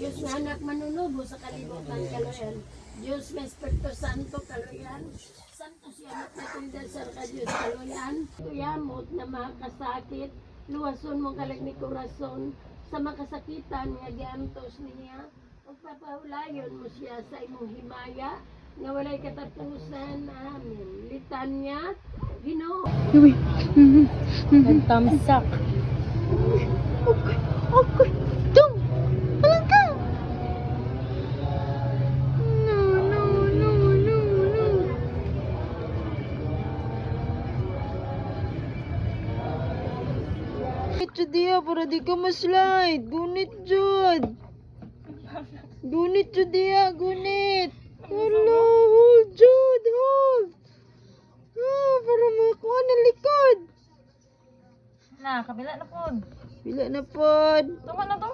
Diyos nga anak manunubo sa kalibutan kaloyan. Diyos nga Espiritu Santo kaloyan. Santo siya matutindal sa ka Diyos kaloyan. Tuyamot na makasakit. Luwason mo kalag ni korason. Sa makasakitan nga giantos niya. Pagpapahulayon mo siya sa imong himaya. Nga walay katapusan. Amen. Litanya. Ginoo. Nagtamsak. Okay. Dum! Walang ka! No. Ito diya, para di ka maslide. Gunit jud. Gunit jud diya, gunit. Hello, hold jud, hold. Para makuha ng likod. Na, kabila na po. Bila na pod. Tama na to.